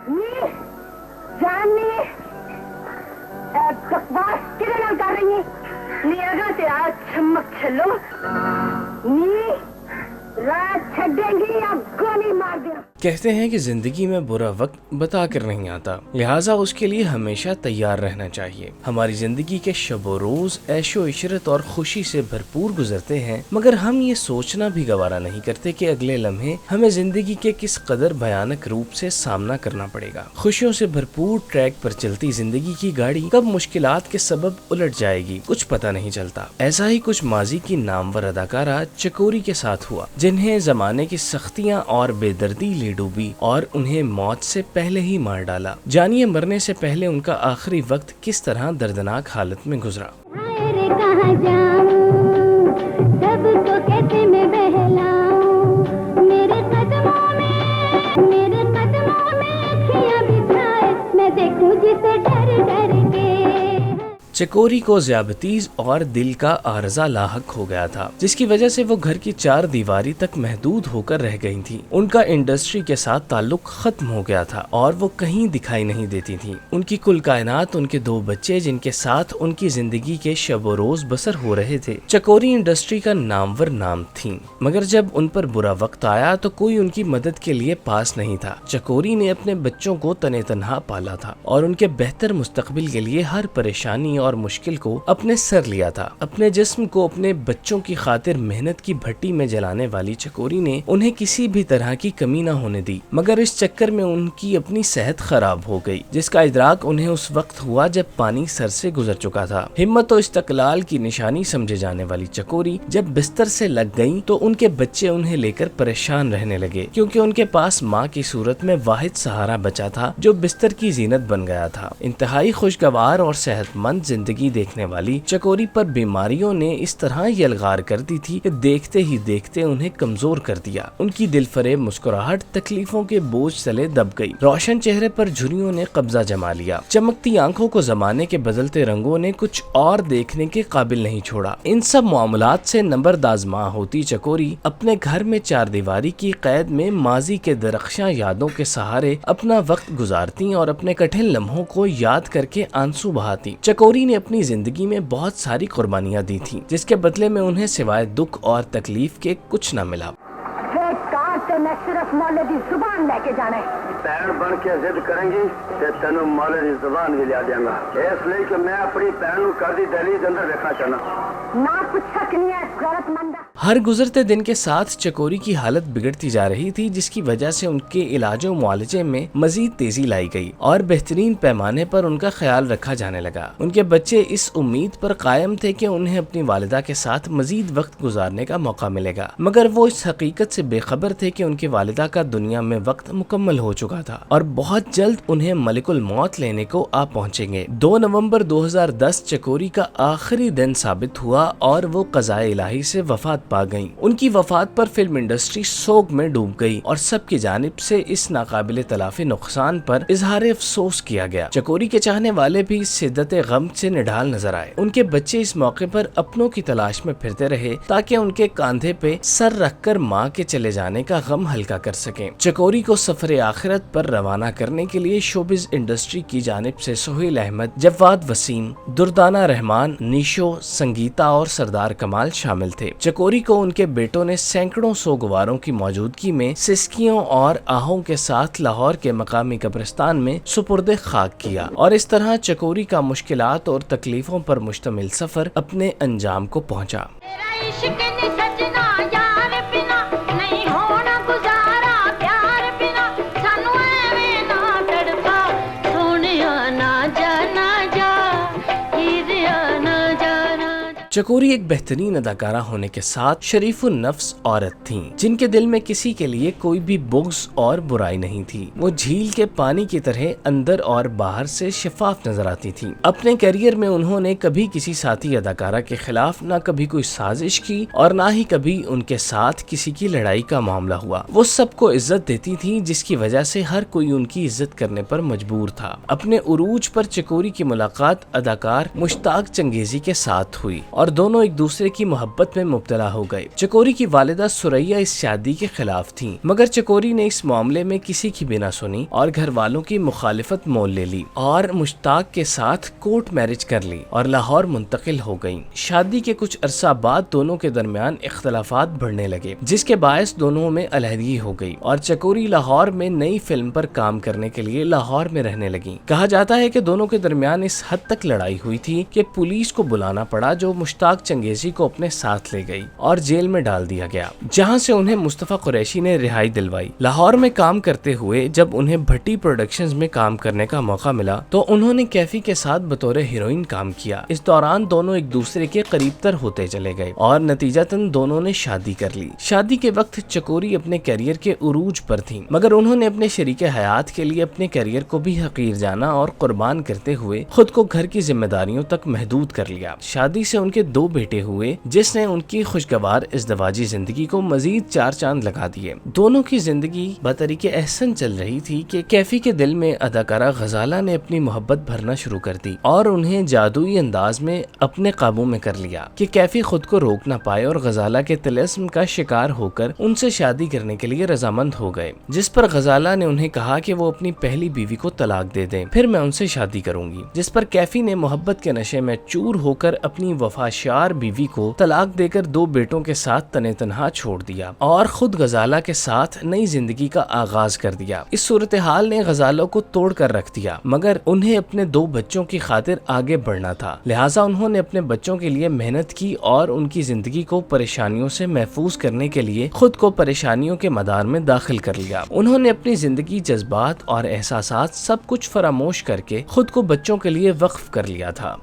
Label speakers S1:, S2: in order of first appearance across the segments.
S1: ਨੀ ਜਾਨੀ ਬਕਵਾਸ ਕਿਹਦੇ ਨਾਲ ਕਰ ਰਹੀ ਹੈ? ਨੀ ਅਗਾ ਤੇ ਆ ਚਮਕ ਛੱਲੋ ਨੀ रात छेंगी या गोली मार दिया।
S2: कहते हैं कि जिंदगी में बुरा वक्त बता कर नहीं आता, लिहाजा उसके लिए हमेशा तैयार रहना चाहिए। हमारी जिंदगी के शबो रोज ऐशो इशरत और खुशी से भरपूर गुजरते हैं, मगर हम ये सोचना भी गवारा नहीं करते कि अगले लम्हे हमें जिंदगी के किस कदर भयानक रूप से सामना करना पड़ेगा। खुशियों से भरपूर ट्रैक पर चलती जिंदगी की गाड़ी कब मुश्किलात के सबब उलट जाएगी कुछ पता नहीं चलता। ऐसा ही कुछ माजी की नामवर अदाकारा चकोरी के साथ हुआ, जिन्हें जमाने की सख्तियां और बेदर्दी ले डूबी और उन्हें मौत से पहले ही मार डाला। जानिए मरने से पहले उनका आखिरी वक्त किस तरह दर्दनाक हालत में गुजरा। चकोरी को ज़्यादतीज़ और दिल का आर्जा लाहक हो गया था, जिसकी वजह से वो घर की 4 दीवारी तक महदूद होकर रह गई थी। उनका इंडस्ट्री के साथ ताल्लुक खत्म हो गया था और वो कहीं दिखाई नहीं देती थी। उनकी कुल कायनात उनके 2 बच्चे, जिनके साथ उनकी जिंदगी के शब रोज बसर हो रहे थे। चकोरी इंडस्ट्री का नामवर नाम थी, मगर जब उन पर बुरा वक्त आया तो कोई उनकी मदद के लिए पास नहीं था। चकोरी ने अपने बच्चों को तने तन्हा पाला था और उनके बेहतर मुस्तकबिल के लिए हर परेशानी और मुश्किल को अपने सर लिया था। अपने जिस्म को अपने बच्चों की खातिर मेहनत की भट्टी में जलाने वाली चकोरी ने उन्हें किसी भी तरह की कमी न होने दी, मगर इस चक्कर में उनकी अपनी सेहत खराब हो गई, जिसका इदराक उन्हें उस वक्त हुआ जब पानी सर से गुजर चुका था। हिम्मत और इस्तकलाल की निशानी समझे जाने वाली चकोरी जब बिस्तर से लग गईं तो उनके बच्चे उन्हें लेकर परेशान रहने लगे, क्योंकि उनके पास माँ की सूरत में वाहिद सहारा बचा था जो बिस्तर की जीनत बन गया था। इंतहाई खुशगवार और सेहतमंद जिंदगी देखने वाली चकोरी पर बीमारियों ने इस तरह यलगार कर दी थी कि देखते ही देखते उन्हें कमजोर कर दिया। उनकी दिलफरेब मुस्कुराहट तकलीफों के बोझ तले दब गई। रोशन चेहरे पर झुर्रियों ने कब्जा जमा लिया। चमकती आंखों को जमाने के बदलते रंगों ने कुछ और देखने के काबिल नहीं छोड़ा। इन सब मामलात से नंबरदाज माँ होती चकोरी अपने घर में 4 दीवारी की कैद में माजी के दरख्शां यादों के सहारे अपना वक्त गुजारती और अपने कठिन लम्हों को याद करके आंसू बहाती। चकोरी ने अपनी जिंदगी में बहुत सारी कुर्बानियां दी थी, जिसके बदले में उन्हें सिवाय दुख और तकलीफ के कुछ न मिला।
S1: मैं सिर्फ मौले दी जुबान लेके जाना है।
S3: भैन बन के जिद करेंगी ते तेनू मौले दी जुबान भी लिया देंगा, इसलिए कि मैं अपनी भैन नू कदी दहलीज अंदर देखना चाहना।
S1: ना पूछा कि नहीं है गैरतमंद।
S2: हर गुजरते दिन के साथ चकोरी की हालत बिगड़ती जा रही थी, जिसकी वजह से उनके इलाजों मुआलजे में मजीद तेजी लाई गई और बेहतरीन पैमाने पर उनका ख्याल रखा जाने लगा। उनके बच्चे इस उम्मीद पर कायम थे कि उन्हें अपनी वालिदा के साथ मजीद वक्त गुजारने का मौका मिलेगा, मगर वो इस हकीकत से बेखबर थे कि उनकी वालिदा का दुनिया में वक्त मुकम्मल हो चुका था और बहुत जल्द उन्हें मलिकुल मौत लेने को आ पहुंचेंगे। 2 नवंबर 2010 चकोरी का आखिरी दिन साबित हुआ और वो क़ज़ाए इलाही से वफात पा गईं। उनकी वफात पर फिल्म इंडस्ट्री सोग में डूब गई और सबकी जानिब से इस नाकाबिले तलाफी नुकसान पर इजहार अफसोस किया गया। चकोरी के चाहने वाले भी इस शिद्दत गम से निढाल नजर आए। उनके बच्चे इस मौके पर अपनों की तलाश में फिरते रहे ताकि उनके कांधे पे सर रखकर माँ के चले जाने का गम हल्का कर सकें। चकोरी को सफर आखिरत पर रवाना करने के लिए शोबिज इंडस्ट्री की जानिब से सुहेल अहमद, जवाद वसीम, दुर्दाना रहमान, निशो, संगीता और सरदार कमाल शामिल थे। चकोरी को उनके बेटों ने सैकड़ों सोगवारों की मौजूदगी में सिसकियों और आहों के साथ लाहौर के मकामी कब्रिस्तान में सुपुर्द खाक किया और इस तरह चकोरी का मुश्किलात और तकलीफों पर मुश्तमिल सफर अपने अंजाम को पहुंचा। चकोरी एक बेहतरीन अदाकारा होने के साथ शरीफुन नफ्स औरत थीं, जिनके दिल में किसी के लिए कोई भी बुग़्ज़ और बुराई नहीं थी। वो झील के पानी की तरह अंदर और बाहर से शफाफ नजर आती थीं। अपने करियर में उन्होंने कभी किसी साथी अदाकारा के खिलाफ न कभी कोई साजिश की और न ही कभी उनके साथ किसी की लड़ाई का मामला हुआ। वो सबको इज्जत देती थी, जिसकी वजह से हर कोई उनकी इज्जत करने पर मजबूर था। अपने उरूज पर चकोरी की मुलाकात अदाकार मुश्ताक चंगेजी के साथ हुई और और दोनों एक दूसरे की मोहब्बत में मुब्तला हो गए। चकोरी की वालिदा सुरैया इस शादी के खिलाफ थी, मगर चकोरी ने इस मामले में किसी की भी ना सुनी और घर वालों की मुखालिफत मोल ले ली और मुश्ताक के साथ कोर्ट मैरिज कर ली और लाहौर मुंतकिल हो गई। शादी के कुछ अरसा बाद दोनों के दरमियान इख्तलाफात बढ़ने लगे, जिसके बायस दोनों में अलहदगी हो गई और चकोरी लाहौर में नई फिल्म पर काम करने के लिए लाहौर में रहने लगी। कहा जाता है कि दोनों के दरमियान इस हद तक लड़ाई हुई थी कि पुलिस को बुलाना पड़ा, जो मुश्ताक चंगेजी को अपने साथ ले गई और जेल में डाल दिया गया, जहां से उन्हें मुस्तफा कुरैशी ने रिहाई दिलवाई। लाहौर में काम करते हुए जब उन्हें भट्टी प्रोडक्शंस में काम करने का मौका मिला तो उन्होंने कैफी के साथ बतौर हीरोइन काम किया। इस दौरान दोनों एक दूसरे के करीब तर होते चले गए और नतीजतन दोनों ने शादी कर ली। शादी के वक्त चकोरी अपने करियर के उरूज पर थी, मगर उन्होंने अपने शरीके हयात के लिए अपने करियर को भी हकीर जाना और कुर्बान करते हुए खुद को घर की जिम्मेदारियों तक महदूद कर लिया। शादी से उनके 2 बेटे हुए, जिसने उनकी खुशगवार इज़्दवाजी जिंदगी को मजीद 4 चांद लगा दिए। दोनों की जिंदगी बतरीके एहसन चल रही थी कि कैफी के दिल में अदाकारा गजाला ने अपनी मोहब्बत भरना शुरू कर दी और उन्हें जादुई अंदाज में अपने काबू में कर लिया कि कैफी खुद को रोक ना पाए और गजाला के तिलिस्म का शिकार होकर उनसे शादी करने के लिए रजामंद हो गए, जिस पर गजाला ने उन्हें कहा कि वो अपनी पहली बीवी को तलाक दे दें, फिर मैं उनसे शादी करूंगी। जिस पर कैफी ने मोहब्बत के नशे में चूर होकर अपनी वफाशार बीवी को तलाक देकर 2 बेटों के साथ तने तनहा छोड़ दिया और खुद गजाला के साथ नई जिंदगी का आगाज कर दिया। इस सूरत हाल ने गजाला को तोड़ कर रख दिया, मगर उन्हें अपने 2 बच्चों की खातिर आगे बढ़ना था, लिहाजा उन्होंने अपने बच्चों के लिए मेहनत की और उनकी जिंदगी को परेशानियों से महफूज करने के लिए खुद को परेशानियों के मदार में दाखिल कर लिया। उन्होंने अपनी जिंदगी, जज्बात और एहसासात सब कुछ फरामोश करके खुद को बच्चों के लिए वक्फ कर लिया था।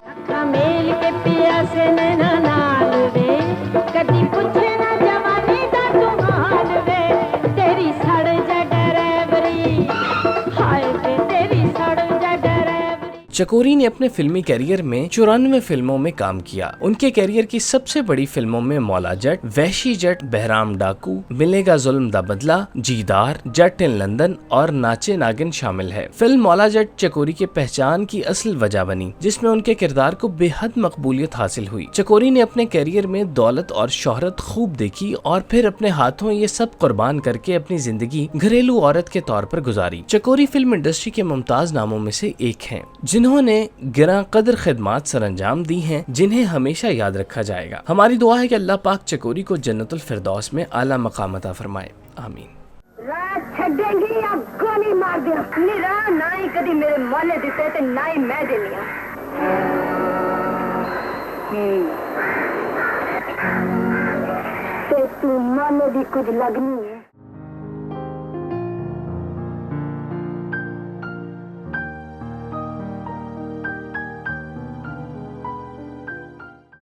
S2: चकोरी ने अपने फिल्मी कैरियर में 94 फिल्मों में काम किया। उनके कैरियर की सबसे बड़ी फिल्मों में मौला जट, वहशी जट, बहराम डाकू, मिलेगा जुल्म दा बदला, जीदार, जट इन लंदन और नाचे नागिन शामिल है। फिल्म मौला जट चकोरी के पहचान की असल वजह बनी, जिसमें उनके किरदार को बेहद मकबूलियत हासिल हुई। चकोरी ने अपने कैरियर में दौलत और शोहरत खूब देखी और फिर अपने हाथों ये सब कुर्बान करके अपनी जिंदगी घरेलू औरत के तौर पर गुजारी। चकोरी फिल्म इंडस्ट्री के मुमताज नामों में से एक हैं, जिन्होंने गिरा कदर खिदमात सरअंजाम दी हैं, जिन्हें हमेशा याद रखा जाएगा। हमारी दुआ है कि अल्लाह पाक चकोरी को जन्नतुल फिरदौस में आला मकाम अता फरमाए। आमीन।
S1: रात छड़ेंगी या गोली मार दिया, निरा ना ही कदी मेरे माले दिते ते ना ही मैं देनी आ। ते तू माले दी कुछ लगनी है।